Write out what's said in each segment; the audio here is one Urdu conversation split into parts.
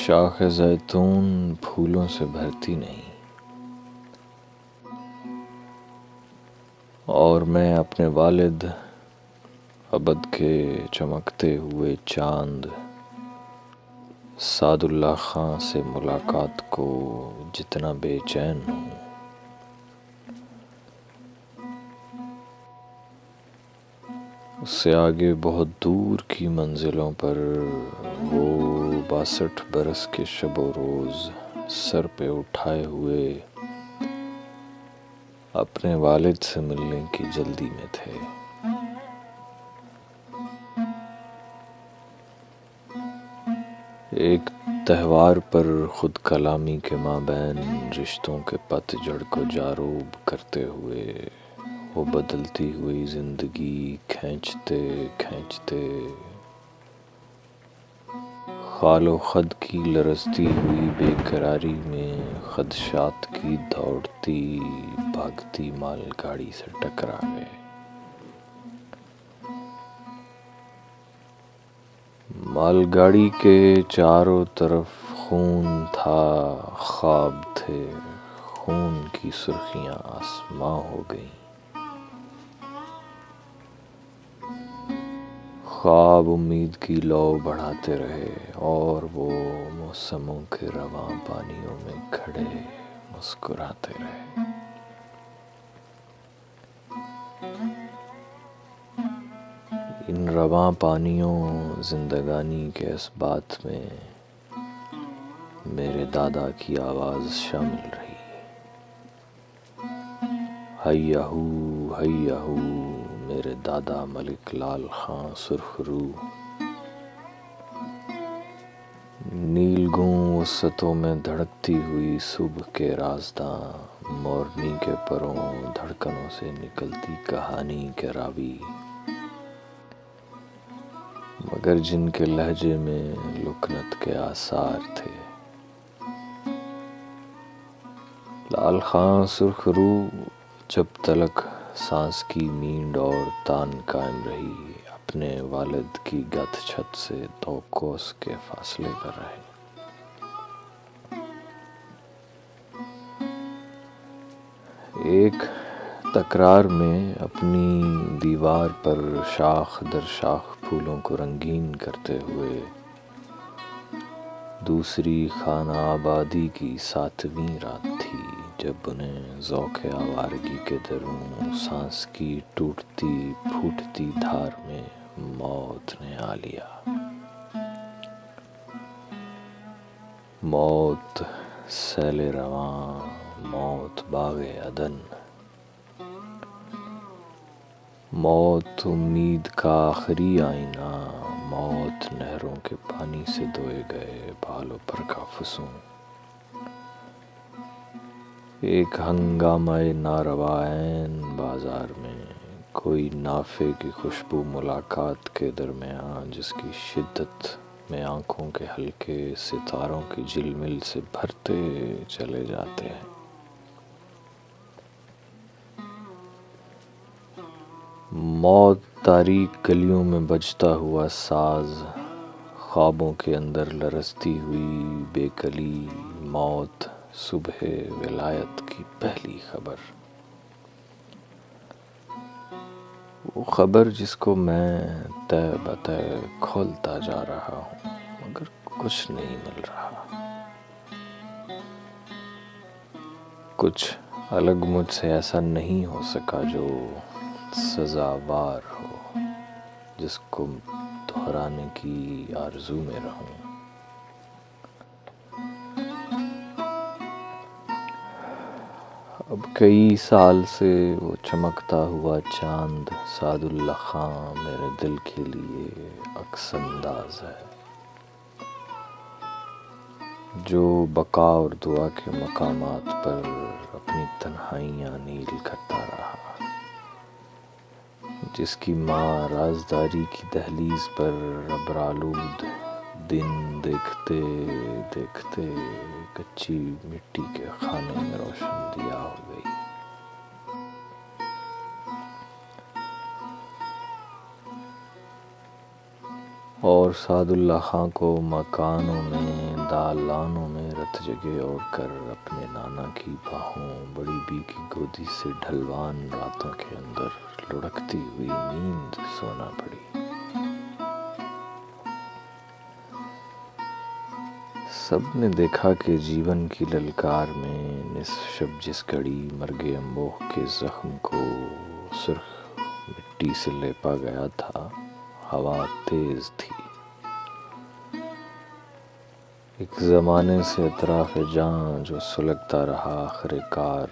شاخ زیتون پھولوں سے بھرتی نہیں، اور میں اپنے والد ابد کے چمکتے ہوئے چاند سعد اللہ خان سے ملاقات کو جتنا بے چین ہوں، اس سے آگے بہت دور کی منزلوں پر وہ 62 برس کے شب و روز سر پہ اٹھائے ہوئے اپنے والد سے ملنے کی جلدی میں تھے۔ ایک تہوار پر خود کلامی کے مابین رشتوں کے پت جڑ کو جاروب کرتے ہوئے وہ بدلتی ہوئی زندگی کھینچتے کھینچتے خال و خد کی لرزتی ہوئی بے قراری میں خدشات کی دوڑتی بھاگتی مال گاڑی سے ٹکرا گئے۔ مال گاڑی کے چاروں طرف خون تھا، خواب تھے، خون کی سرخیاں آسماں ہو گئیں۔ خواب امید کی لو بڑھاتے رہے اور وہ موسموں کے رواں پانیوں میں کھڑے مسکراتے رہے۔ ان رواں پانیوں زندگانی کے اسبات میں میرے دادا کی آواز شامل رہی۔ ہیّا ہو ہیّا ہو میرے دادا ملک لال خان سرخ رو، نیلگوں وسطوں میں دھڑکتی ہوئی صبح کے رازداں، مورنی کے پروں دھڑکنوں سے نکلتی کہانی کے راوی، مگر جن کے لہجے میں لکنت کے آثار تھے۔ لال خان سرخ رو جب تلک سانس کی مینڈ اور تان قائم رہی، اپنے والد کی گت چھت سے 2 کوس کے فاصلے پر رہے۔ ایک تکرار میں اپنی دیوار پر شاخ در شاخ پھولوں کو رنگین کرتے ہوئے دوسری خانہ آبادی کی 7ویں رات تھی جب انہیں ذوق آوارگی کے دروں سانس کی ٹوٹتی پھوٹتی دھار میں موت نے آ لیا۔ موت سیل رواں، موت باغ عدن، موت امید کا آخری آئینہ، موت نہروں کے پانی سے دھوئے گئے بالوں پر کا فسوں۔ ایک ہنگامہ ناروا عین بازار میں، کوئی نافے کی خوشبو ملاقات کے درمیان جس کی شدت میں آنکھوں کے حلقے ستاروں کی جھلمل سے بھرتے چلے جاتے ہیں۔ موت تاریک گلیوں میں بجتا ہوا ساز، خوابوں کے اندر لرزتی ہوئی بے کلی، موت صبح ولایت کی پہلی خبر، وہ خبر جس کو میں تہ بتہ کھولتا جا رہا ہوں مگر کچھ نہیں مل رہا۔ کچھ الگ مجھ سے ایسا نہیں ہو سکا جو سزاوار ہو، جس کو دہرانے کی آرزو میں رہوں۔ اب کئی سال سے وہ چمکتا ہوا چاند سعد اللہ خان میرے دل کے لیے عکس انداز ہے، جو بقا اور دعا کے مقامات پر اپنی تنہائیاں نیل کرتا رہا، جس کی ماں رازداری کی دہلیز پر ابرآلود دن دیکھتے دیکھتے کچی مٹی کے خانے میں روشن دیا ہو گئی۔ اور سعد اللہ خاں کو مکانوں میں دالانوں میں رت جگہ اوڑھ کر اپنے نانا کی باہوں بڑی بی کی گودی سے ڈھلوان راتوں کے اندر لڑکتی ہوئی نیند سونا پڑی۔ سب نے دیکھا کہ جیون کی للکار میں نصف شب جس گھڑی مرگ انبوہ کے زخم کو سرخ مٹی سے لیپا گیا تھا، ہوا تیز تھی۔ ایک زمانے سے اطراف جاں جو سلگتا رہا آخر کار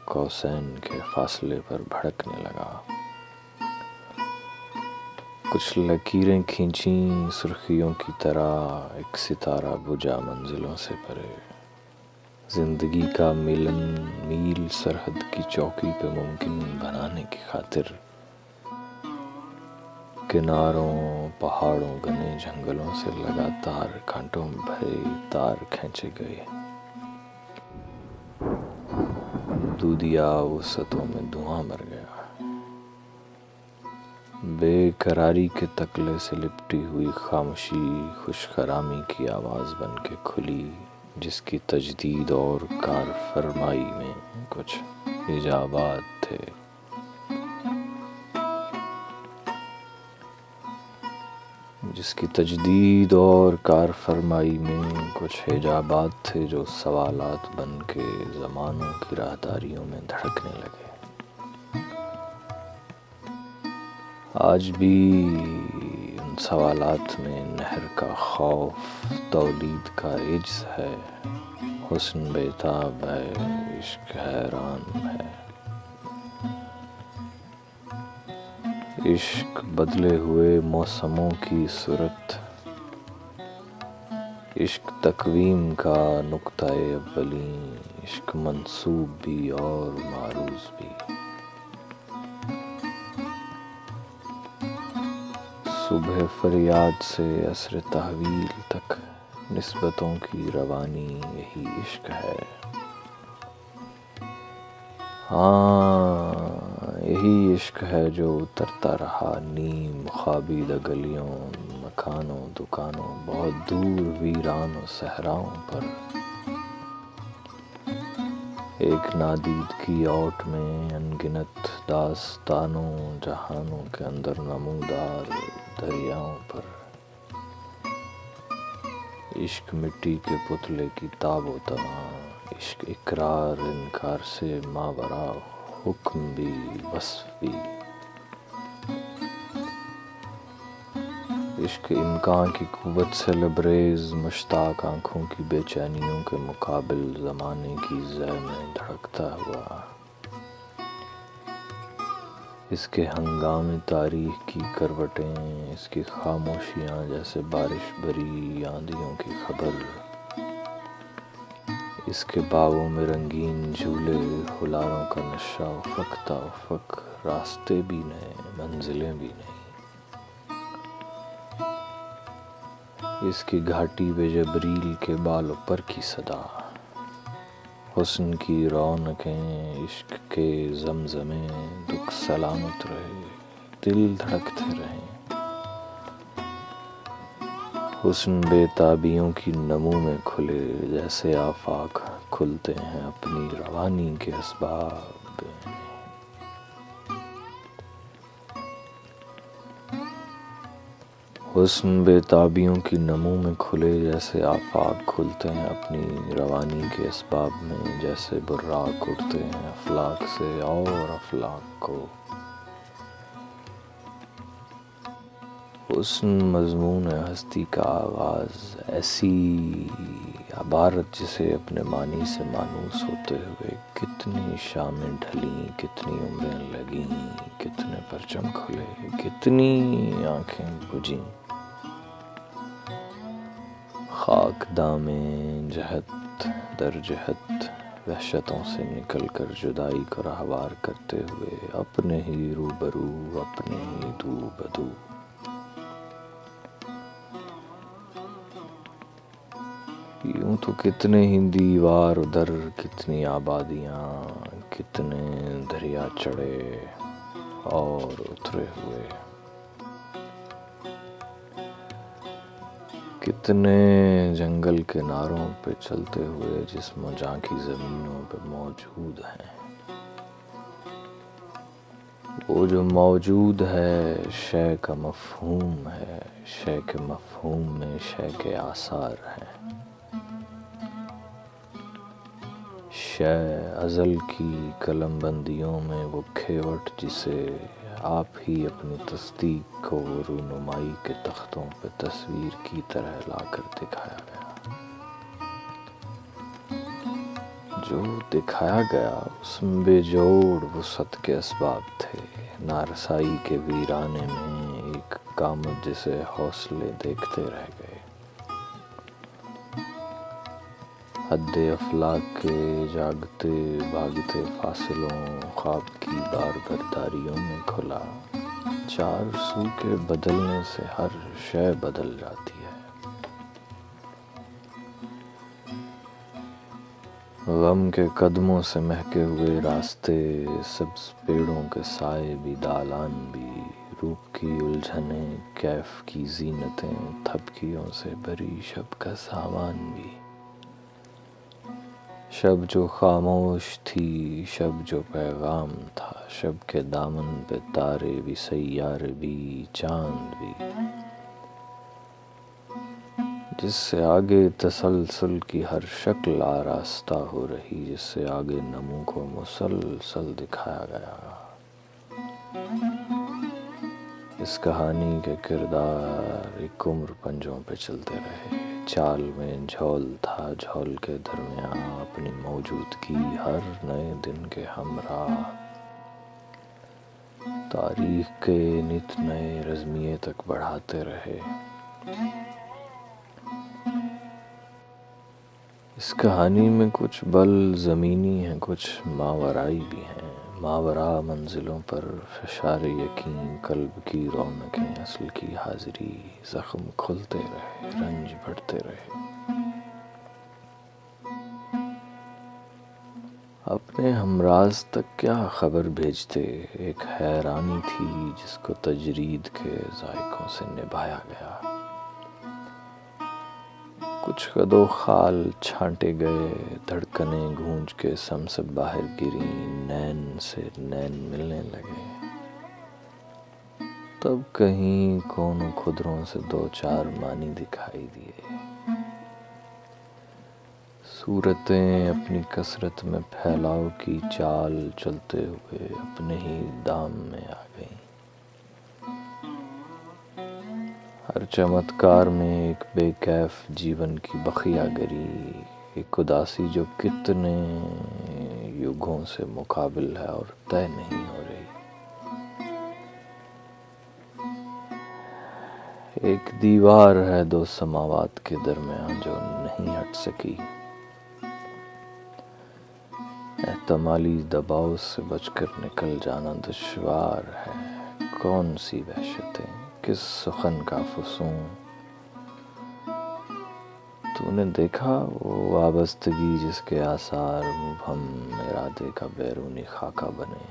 قوسین کے فاصلے پر بھڑکنے لگا۔ کچھ لکیریں کھینچیں سرخیوں کی طرح، ایک ستارہ بجھا منزلوں سے پرے۔ زندگی کا ملن میل سرحد کی چوکی پہ ممکن بنانے کی خاطر کناروں، پہاڑوں، گھنے جنگلوں سے لگاتار کانٹوں میں بھرے تار کھینچے گئے۔ دودھیا وسعتوں میں دھواں بھر گیا۔ بے قراری کے تکلے سے لپٹی ہوئی خاموشی خوش خرامی کی آواز بن کے کھلی، جس کی تجدید اور کار فرمائی میں کچھ ایجابات تھے۔ جو سوالات بن کے زمانوں کی راہداریوں میں دھڑکنے لگے۔ آج بھی ان سوالات میں نہر کا خوف تولید کا عجز ہے۔ حسن بیتاب ہے، عشق حیران ہے۔ عشق بدلے ہوئے موسموں کی صورت، عشق تقویم کا نقطۂ اولیں، عشق منسوب بھی اور معروض بھی۔ صبح فریاد سے عصر تحویل تک نسبتوں کی روانی یہی عشق ہے۔ ہاں، یہی عشق ہے جو اترتا رہا نیم خوابیدہ گلیوں، مکانوں، دکانوں، بہت دور ویران و صحراؤں پر۔ ایک نادیدگی اوٹ میں انگنت داستانوں جہانوں کے اندر نمودار دریاؤں پر۔ عشق مٹی کے پتلے کی تاب و تواں، عشق اقرار انکار سے ماورا، حکم بھی وصف بھی۔ عشق امکان کی قوت سے لبریز مشتاق آنکھوں کی بے چینیوں کے مقابل زمانے کی زہ میں دھڑکتا ہوا۔ اس کے ہنگامے تاریخ کی کروٹیں، اس کی خاموشیاں جیسے بارش بھری آندھیوں کی خبر۔ اس کے باغوں میں رنگین جھولے، ہلالوں کا نشہ، افق تا افق، راستے بھی نئے، منزلیں بھی نئی۔ اس کی گھاٹی پہ جبریل کے بال و پر کی صدا۔ حسن کی رونقیں، عشق کے زمزمے، دکھ سلامت رہے، دل دھڑکتے رہیں۔ حسن بے تابیوں کی نمو میں کھلے، جیسے آفاق کھلتے ہیں اپنی روانی کے اسباب میں۔ حسن بے تابیوں کی نمو میں کھلے، جیسے آفاق کھلتے ہیں اپنی روانی کے اسباب میں۔ جیسے براق اڑتے ہیں افلاک سے اور افلاک کو۔ حسن مضمون ہستی کا آغاز، ایسی عبارت جسے اپنے معنی سے مانوس ہوتے ہوئے کتنی شامیں ڈھلیں، کتنی عمریں لگیں، کتنے پرچم کھلے، کتنی آنکھیں بجھیں۔ خاک دامیں جہت در جہت وحشتوں سے نکل کر جدائی کو رہوار کرتے ہوئے، اپنے ہی روبرو، اپنے ہی دو بدو۔ یوں تو کتنے ہی دیوار ادھر، کتنی آبادیاں، کتنے دریا چڑھے اور اترے ہوئے۔ کتنے جنگل کناروں پہ چلتے ہوئے جسم و جاں کی زمینوں پہ موجود ہیں. وہ جو موجود ہے شے کا مفہوم ہے، شے کے مفہوم میں شے کے آثار ہیں. شے ازل کی قلم بندیوں میں وہ کھیوٹ جسے آپ ہی اپنی تصدیق کو رونمائی کے تختوں پہ تصویر کی طرح لا کر دکھایا گیا. جو دکھایا گیا اس میں بے جوڑ وسعت کے اسباب تھے. نارسائی کے ویرانے میں ایک قامت جسے حوصلے دیکھتے رہ گئے. حد افلاک کے جاگتے بھاگتے فاصلوں خواب کی بار برداریوں میں کھلا. چار سو کے بدلنے سے ہر شے بدل جاتی ہے. غم کے قدموں سے مہکے ہوئے راستے، سبز پیڑوں کے سائے بھی، دالان بھی، روپ کی الجھنیں، کیف کی زینتیں، تھپکیوں سے بھری شب کا سامان بھی. شب جو خاموش تھی، شب جو پیغام تھا، شب کے دامن پہ تارے بھی، سیارے بھی، چاند بھی. جس سے آگے تسلسل کی ہر شکل آراستہ ہو رہی، جس سے آگے نمو کو مسلسل دکھایا گیا. اس کہانی کے کردار ایک عمر پنجوں پہ چلتے رہے. چال میں جھول تھا، جھول کے درمیان اپنی موجودگی ہر نئے دن کے ہمراہ. تاریخ کے نت نئے رزمیے تک بڑھاتے رہے. اس کہانی میں کچھ بل زمینی ہیں، کچھ ماورائی بھی ہیں. ماورا منزلوں پر فشار یقین، قلب کی رونقیں، اصل کی حاضری. زخم کھلتے رہے، رنج بڑھتے رہے. اپنے ہمراز تک کیا خبر بھیجتے. ایک حیرانی تھی جس کو تجرید کے ذائقوں سے نبھایا گیا. کچھ قد و خال چھانٹے گئے، دھڑکنیں گونج کے سم سے باہر گریں، نین سے نین ملنے لگے. تب کہیں کونوں خدروں سے دو چار معنی دکھائی دیے. صورتیں اپنی کثرت میں پھیلاؤ کی چال چلتے ہوئے اپنے ہی دام میں آ گئیں. ہر چمتکار میں ایک بے کیف جیون کی بخیا گری، ایک اداسی جو کتنے یگوں سے مقابل ہے اور طے نہیں ہو رہی. ایک دیوار ہے دو سماوات کے درمیان جو نہیں ہٹ سکی. احتمالی دباؤ سے بچ کر نکل جانا دشوار ہے. کون سی وحشتیں، کس سخن کا فسون. تو نے دیکھا وہ وابستگی جس کے آثار مبہم ارادے کا بیرونی خاکہ بنے.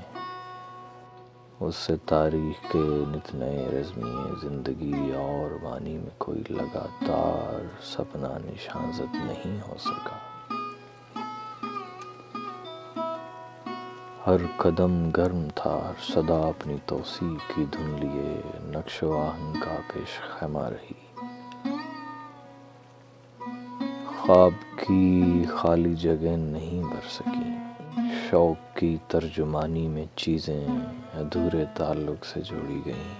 اس سے تاریخ کے نت نئے رزمیے زندگی اور معنی میں کوئی لگاتار سپنا نشان زد نہیں ہو سکا. ہر قدم گرم تھا، ہر صدا اپنی توسیع کی دھن لیے نقش و آہن کا پیش خیمہ رہی. خواب کی خالی جگہ نہیں بھر سکی. شوق کی ترجمانی میں چیزیں ادھورے تعلق سے جوڑی گئیں.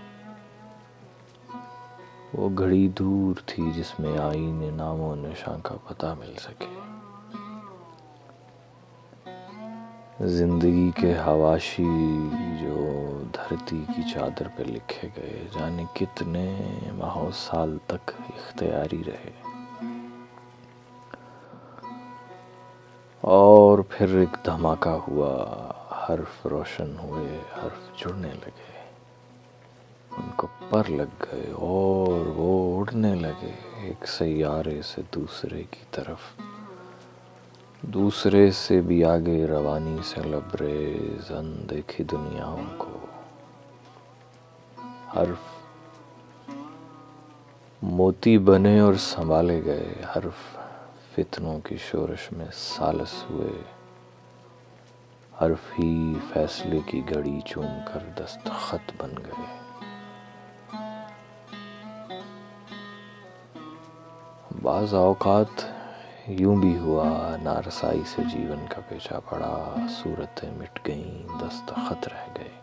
وہ گھڑی دور تھی جس میں آئین نام و نشاں کا پتہ مل سکے. زندگی کے حواشی جو دھرتی کی چادر پہ لکھے گئے، جانے کتنے ماہوں سال تک اختیاری رہے. اور پھر ایک دھماکہ ہوا، حرف روشن ہوئے، حرف جڑنے لگے، ان کو پر لگ گئے اور وہ اڑنے لگے ایک سیارے سے دوسرے کی طرف، دوسرے سے بھی آگے روانی سے لبریز اندیکھی دنیاؤں کو. حرف موتی بنے اور سنبھالے گئے، حرف فتنوں کی شورش میں ثالث ہوئے، حرف ہی فیصلے کی گھڑی چوم کر دستخط بن گئے۔ بعض اوقات یوں بھی ہوا، نارسائی سے جیون کا پیچھا پڑا، صورتیں مٹ گئیں، دستخط رہ گئے۔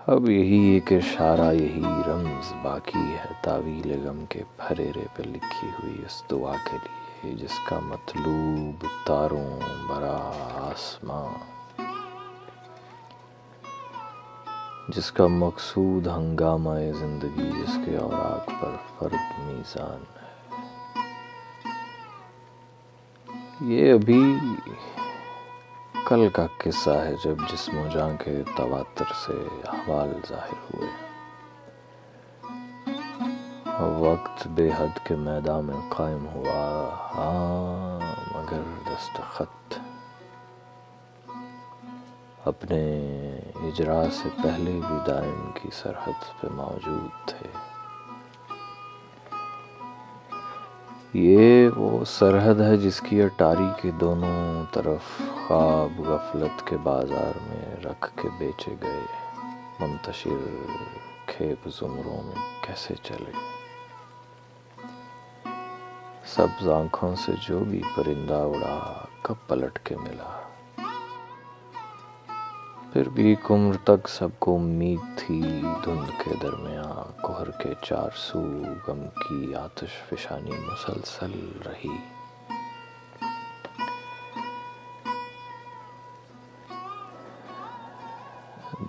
اب یہی ایک اشارہ، یہی رمز باقی ہے، تعویل غم کے پھریرے پہ لکھی ہوئی اس دعا کے لیے، جس کا مطلوب تاروں برا آسماں، جس کا مقصود ہنگامہ زندگی، جس کے اوراق پر فرد میزان ہے۔ یہ ابھی کل کا قصہ ہے جب جسم و جاں کے تواتر سے احوال ظاہر ہوئے۔ وقت بے حد کے میدان میں قائم ہوا، ہاں مگر دستخط اپنے اجرا سے پہلے بھی دائم کی سرحد پہ موجود تھے۔ یہ وہ سرحد ہے جس کی اٹاری کے دونوں طرف خواب غفلت کے بازار میں رکھ کے بیچے گئے، منتشر کھیپ زمروں میں کیسے چلے۔ سبز آنکھوں سے جو بھی پرندہ اڑا، کب پلٹ کے ملا۔ پھر بھی ایک عمر تک سب کو امید تھی، دھند کے درمیان کہر کے چار سو غم کی آتش فشانی مسلسل رہی۔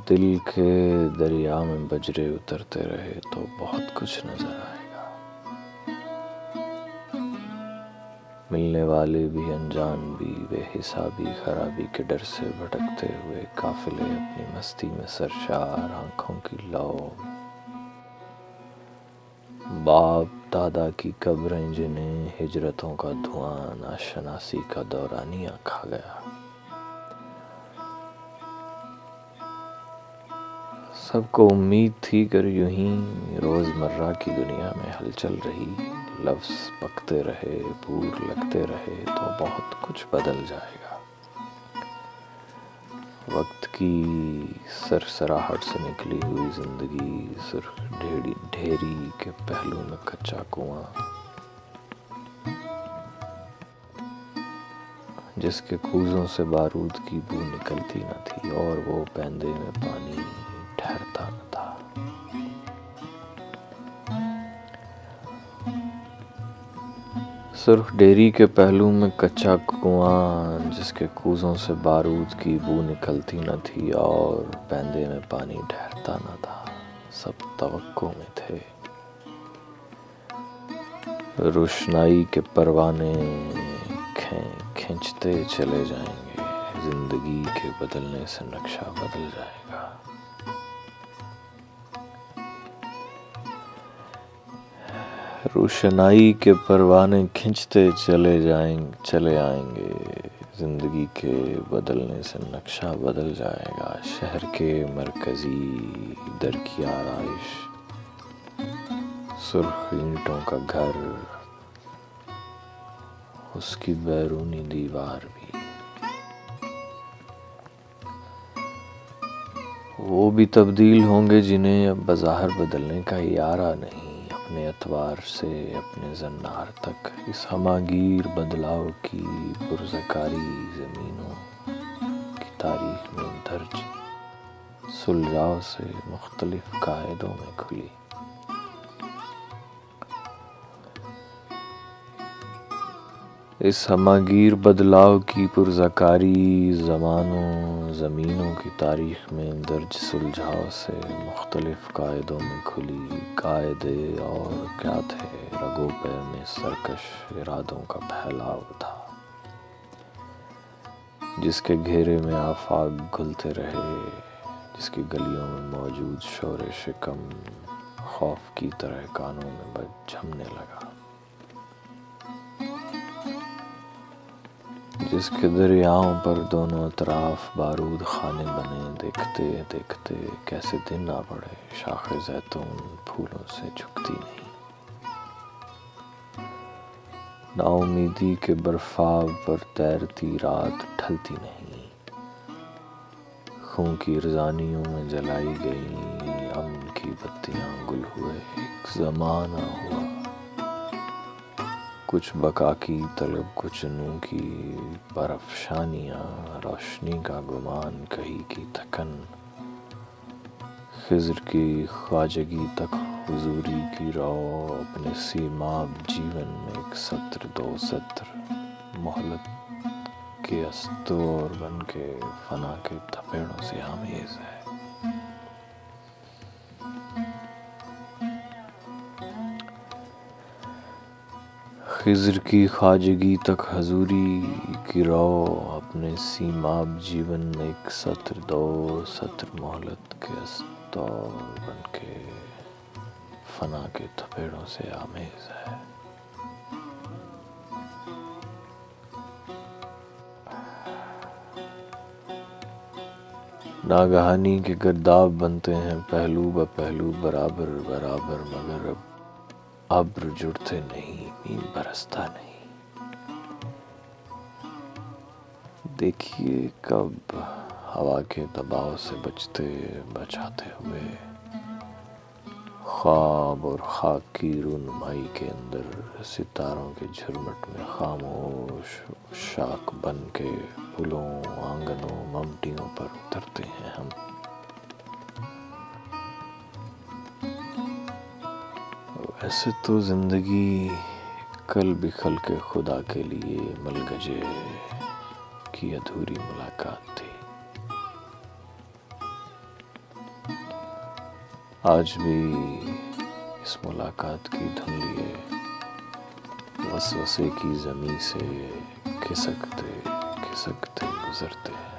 دل کے دریا میں بجرے اترتے رہے تو بہت کچھ نظر آئے گا۔ ملنے والے بھی انجان بھی بے حسابی خرابی کے ڈر سے بھٹکتے ہوئے قافلے اپنی مستی میں سرشار، آنکھوں کی لو، باپ دادا کی قبریں جنہیں ہجرتوں کا دھواں ناشناسی کا دورانیہ کھا گیا۔ سب کو امید تھی کہ یوں ہی روزمرہ کی دنیا میں ہلچل رہی، لفظ پکتے رہے، بور لگتے رہے تو بہت کچھ بدل جائے گا۔ وقت کی سرسراہٹ سے نکلی ہوئی زندگی، سرخ ڈھیری کے پہلو میں کچا کنواں، جس کے کوزوں سے بارود کی بو نکلتی نہ تھی اور وہ پیندے میں پانی ٹھہرتا نہ تھا۔ سرخ ڈھیری کے پہلو میں کچا کنواں، جس کے کوزوں سے بارود کی بو نکلتی نہ تھی اور پیندے میں پانی ٹھہرتا نہ تھا، سب توقع میں تھے۔ روشنائی کے پروانے کھنچتے چلے جائیں گے، زندگی کے بدلنے سے نقشہ بدل جائے گا۔ روشنائی کے پروانے کھنچتے چلے آئیں گے، زندگی کے بدلنے سے نقشہ بدل جائے گا۔ شہر کے مرکزی در کی آرائش، سرخ اینٹوں کا گھر، اس کی بیرونی دیوار بھی، وہ بھی تبدیل ہوں گے جنہیں اب بظاہر بدلنے کا ارادہ نہیں۔ اپنے اتوار سے اپنے زنار تک اس ہماگیر بدلاؤ کی پرزکاری زمینوں کی تاریخ میں درج سلجھاؤ سے مختلف قاعدوں میں کھلی۔ اس ہماگیر بدلاؤ کی پرزکاری زمینوں کی تاریخ میں درج سلجھاؤ سے مختلف قاعدوں میں کھلی۔ قاعدے اور کیا تھے، رگوں پہ میں سرکش ارادوں کا پھیلاؤ تھا، جس کے گھیرے میں آفاق گھلتے رہے، جس کی گلیوں میں موجود شور شکم خوف کی طرح کانوں میں جھمنے لگا، جس کے دریاؤں پر دونوں اطراف بارود خانے بنے، دیکھتے دیکھتے کیسے دن آ پڑے، شاخ زیتون پھولوں سے جھکتی نہیں، نا امیدی کے برفاب پر تیرتی رات ڈھلتی نہیں، خون کی ارزانیوں میں جلائی گئی امن کی بتیاں گل ہوئے ایک زمانہ ہوا، کچھ بقا کی طلب، کچھ نور کی برافشانیاں، روشنی کا گمان، کہی کی تھکن، خضر کی خواجگی تک حضوری کی رو، اپنے سیماب جیون میں ایک سطر دو سطر مہلت کے استور بن کے فنا کے تھپیڑوں سے آمیز ہے۔ خضر کی خواجگی تک حضوری کی رو، اپنے سیماب جیون میں ایک سطر دو سطر مہلت کے استور بن کے فنا کے تھپیڑوں سے آمیز ہے۔ ناگہانی کے گرداب بنتے ہیں پہلو بہ پہلو برابر برابر، مگر اب ابر جڑتے نہیں، میم برستا نہیں، دیکھیے کب ہوا کے دباؤ سے بچاتے ہوئے خواب اور خاک کی رونمائی کے اندر ستاروں کے جھرمٹ میں خاموش شاخ بن کے پلوں آنگنوں ممٹیوں پر اترتے ہیں ہم۔ ویسے تو زندگی کل بکھل کے خدا کے لیے ملگجے کی ادھوری ملاقات تھی، آج بھی اس ملاقات کی دھن لیے وسوسے کی زمیں سے کھسکتے گزرتے ہیں۔